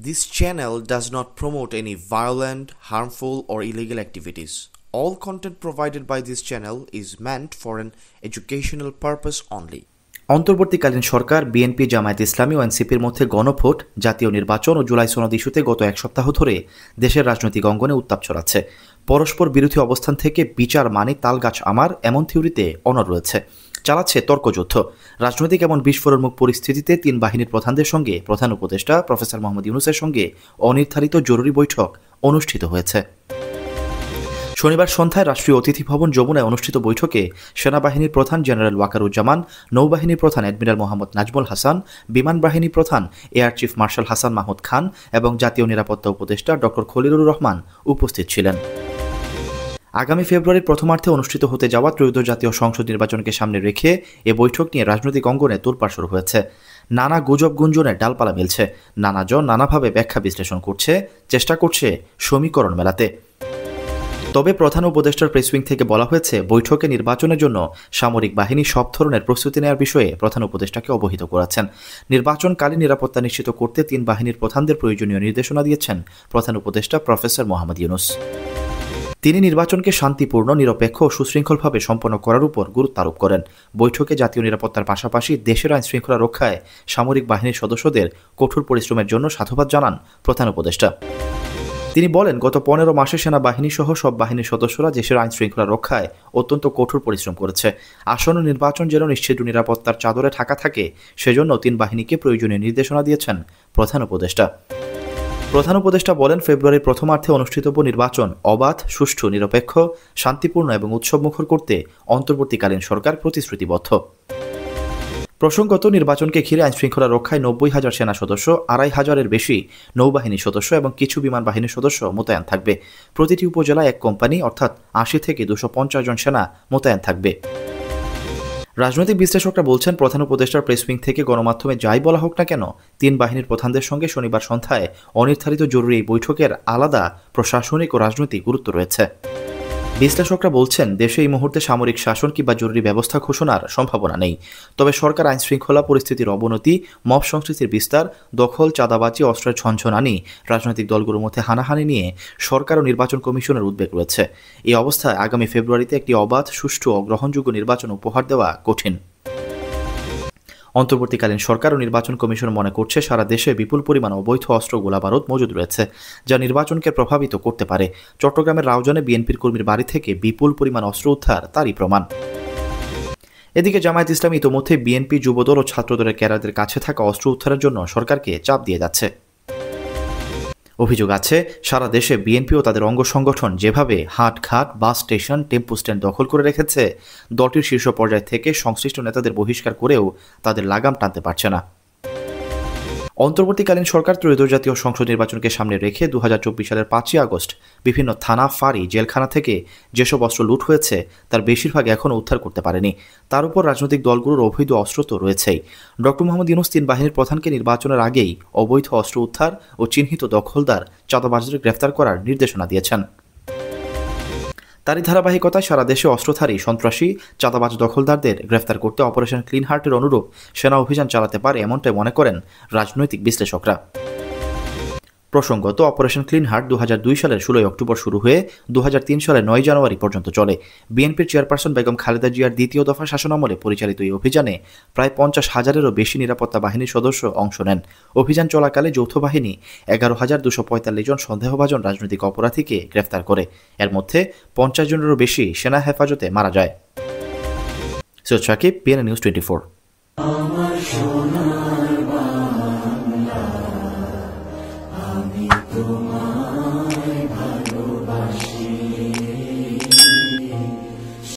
This channel does not promote any violent, harmful, or illegal activities. All content provided by this channel is meant for an educational purpose only. অন্তর্বর্তীকালীন সরকার BNP, Jamaat ইসলামী ও এনসিপির মধ্যে গণভোট, জাতীয় নির্বাচন ও জুলাই সনদ ইস্যুতে গত এক সপ্তাহ ধরে দেশের রাজনৈতিক অঙ্গনে উত্তাপ ছড়াচ্ছে। পরস্পর বিরোধী অবস্থান থেকে বিচার মানে তালগাছ আমার এমন থিওরিতে অনড় রয়েছে। চালাচ্ছে তর্কযুদ্ধ। রাজনৈতিক এমন বিস্ফোরণমুখ পরিস্থিতিতে তিন বাহিনীর প্রধানদের সঙ্গে প্রধান উপদেষ্টা প্রফেসর মোহাম্মদ ইউনূসের সঙ্গে অনির্ধারিত জরুরি বৈঠক অনুষ্ঠিত হয়েছে। শনিবার সন্ধ্যায় রাষ্ট্রীয় অতিথি ভবন যমুনায় অনুষ্ঠিত বৈঠকে সেনাবাহিনীর প্রধান জেনারেল ওয়াকারুজ্জামান, নৌবাহিনী প্রধান অ্যাডমিরাল মোহাম্মদ নাজমুল হাসান, বিমান বাহিনী প্রধান air chief marshal Hasan Mahmud Khan এবং জাতীয় নিরাপত্তা উপদেষ্টা ডক্টর খলিলুর রহমান উপস্থিত ছিলেন। আগামী ফেব্রুয়ারির প্রথমার্ধে অনুষ্ঠিত হতে যাওয়া ত্রয়োদশ জাতীয় সংসদ নির্বাচনকে সামনে রেখে এ বৈঠক নিয়ে রাজনৈতিক অঙ্গনে তোলপাড় শুরু হয়েছে। নানা গুজব গুঞ্জনের ডালপালা মিলছে। নানাজন নানাভাবে ব্যাখ্যা বিশ্লেষণ করছে, চেষ্টা করছে সমীকরণ মেলাতে। তবে প্রধান উপদেষ্টার প্রেস উইং থেকে বলা হয়েছে, বৈঠকে নির্বাচনের জন্য সামরিক বাহিনী সব ধরনের প্রস্তুতি নেওয়ার বিষয়ে প্রধান উপদেষ্টাকে অবহিত করেছেন। নির্বাচনকালীন নিরাপত্তা নিশ্চিত করতে তিন বাহিনীর প্রধানদের প্রয়োজনীয় নির্দেশনা দিয়েছেন প্রধান উপদেষ্টা প্রফেসর মোহাম্মদ ইউনূস। তিনি নির্বাচনকে শান্তিপূর্ণ, নিরপেক্ষ ও সুশৃঙ্খলভাবে সম্পন্ন করার উপর গুরুত্ব আরোপ করেন। বৈঠকে জাতীয় নিরাপত্তার পাশাপাশি দেশের আইন শৃঙ্খলা রক্ষায় সামরিক বাহিনীর সদস্যদের কঠোর পরিশ্রমের জন্য সাধুবাদ জানান প্রধান উপদেষ্টা। তিনি বলেন, গত 15 মাসে সেনাবাহিনী সহ সব বাহিনীর সদস্যরা দেশের আইন শৃঙ্খলা রক্ষায় অত্যন্ত কঠোর পরিশ্রম করেছে। আসন্ন নির্বাচন যেন নিশ্চিত নিরাপত্তার চাদরে ঢাকা থাকে, সেজন্য তিন বাহিনীকে প্রয়োজনীয় নির্দেশনা দিয়েছেন প্রধান উপদেষ্টা। প্রধান উপদেষ্টা বলেন, ফেব্রুয়ারির প্রথমার্ধে অনুষ্ঠিতব্য নির্বাচন অবাধ, সুষ্ঠু, নিরপেক্ষ, শান্তিপূর্ণ এবং উৎসবমুখর করতে অন্তর্বর্তীকালীন সরকার প্রতিশ্রুতিবদ্ধ। প্রসঙ্গত, নির্বাচনকে ঘিরে আইনশৃঙ্খলা রক্ষায় 90,000 সেনা সদস্য, 2,500-এর বেশি নৌবাহিনী সদস্য এবং কিছু বিমান বাহিনীর সদস্য মোতায়েন থাকবে। প্রতিটি উপজেলায় এক কোম্পানি অর্থাৎ 80 থেকে 250 জন সেনা মোতায়েন থাকবে। রাজনৈতিক বিশ্লেষকরা বলছেন, প্রধান উপদেষ্টার প্রেস উইং থেকে গণমাধ্যমে যাই বলা হোক না কেন, তিন বাহিনীর প্রধানদের সঙ্গে শনিবার সন্ধ্যায় অনির্ধারিত জরুরি এই বৈঠকের আলাদা প্রশাসনিক ও রাজনৈতিক গুরুত্ব রয়েছে। বিশ্লেষকরা বলছেন, দেশে এই মুহূর্তে সামরিক শাসন কিংবা জরুরি ব্যবস্থা ঘোষণার সম্ভাবনা নেই। তবে সরকার আইন শৃঙ্খলা পরিস্থিতির অবনতি, মব সংস্কৃতির বিস্তার, দখল, চাঁদাবাজি, অস্ত্রের ঝনঝনানি, রাজনৈতিক দলগুলোর মধ্যে হানাহানি নিয়ে সরকার ও নির্বাচন কমিশনের উদ্বেগ রয়েছে। এই অবস্থায় আগামী ফেব্রুয়ারিতে একটি অবাধ, সুষ্ঠু ও গ্রহণযোগ্য নির্বাচন উপহার দেওয়া কঠিন। অন্তর্বর্তীকালীন সরকার ও নির্বাচন কমিশন মনে করছে, সারা দেশে বিপুল পরিমাণ অবৈধ অস্ত্র, গোলাবারুদ মজুদ রয়েছে, যা নির্বাচনকে প্রভাবিত করতে পারে। চট্টগ্রামের রাউজানে বিএনপির কর্মীর বাড়ি থেকে বিপুল পরিমাণ অস্ত্র উদ্ধার তারই প্রমাণ। এদিকে জামায়াত ইসলামী ইতোমধ্যে বিএনপি, যুবদল ও ছাত্রদলের ক্যাডারদের কাছে থাকা অস্ত্র উদ্ধারের জন্য সরকারকে চাপ দিয়ে যাচ্ছে। অভিযোগ আছে, সারা দেশে বিএনপি ও তাদের অঙ্গ সংগঠন যেভাবে হাটঘাট, বাস স্টেশন, টেম্পো স্ট্যান্ড দখল করে রেখেছে, দলটির শীর্ষ পর্যায় থেকে সংশ্লিষ্ট নেতাদের বহিষ্কার করেও তাদের লাগাম টানতে পারছে না। অন্তর্বর্তীকালীন সরকার ত্রয়োদশ জাতীয় সংসদ নির্বাচনকে সামনে রেখে 2024 সালের 5 আগস্ট বিভিন্ন থানা, ফাঁড়ি, জেলখানা থেকে যেসব অস্ত্র লুট হয়েছে তার বেশিরভাগ এখনও উদ্ধার করতে পারেনি। তার উপর রাজনৈতিক দলগুলোর অবৈধ অস্ত্র তো রয়েছেই। ডক্টর মোহাম্মদ ইউনূস তিন বাহিনীর প্রধানকে নির্বাচনের আগেই অবৈধ অস্ত্র উদ্ধার ও চিহ্নিত দখলদার, চাঁদাবাজদের গ্রেফতার করার নির্দেশনা দিয়েছেন। তারই ধারাবাহিকতায় সারা দেশে অস্ত্রধারী, সন্ত্রাসী, চাঁদাবাজ দখলদারদের গ্রেফতার করতে অপারেশন ক্লিন হার্টের অনুরূপ সেনা অভিযান চালাতে পারে, এমনটাই মনে করেন রাজনৈতিক বিশ্লেষকরা। প্রসঙ্গত, অপারেশন ক্লিন হার্ট 2002 সালের 16 অক্টোবর শুরু হয়ে 2003 সালের 9 জানুয়ারি পর্যন্ত চলে। বিএনপির চেয়ারপারসন বেগম খালেদা জিয়ার দ্বিতীয় দফা শাসনামলে পরিচালিত এই অভিযানে প্রায় 50,000-এরও বেশি নিরাপত্তা বাহিনীর সদস্য অংশ নেন। অভিযান চলাকালে যৌথ বাহিনী 11,245 জন সন্দেহভাজন রাজনৈতিক অপরাধীকে গ্রেফতার করে। এর মধ্যে 50 জনেরও বেশি সেনা হেফাজতে মারা যায়। Syed Sakib, BNN news 24। তোমার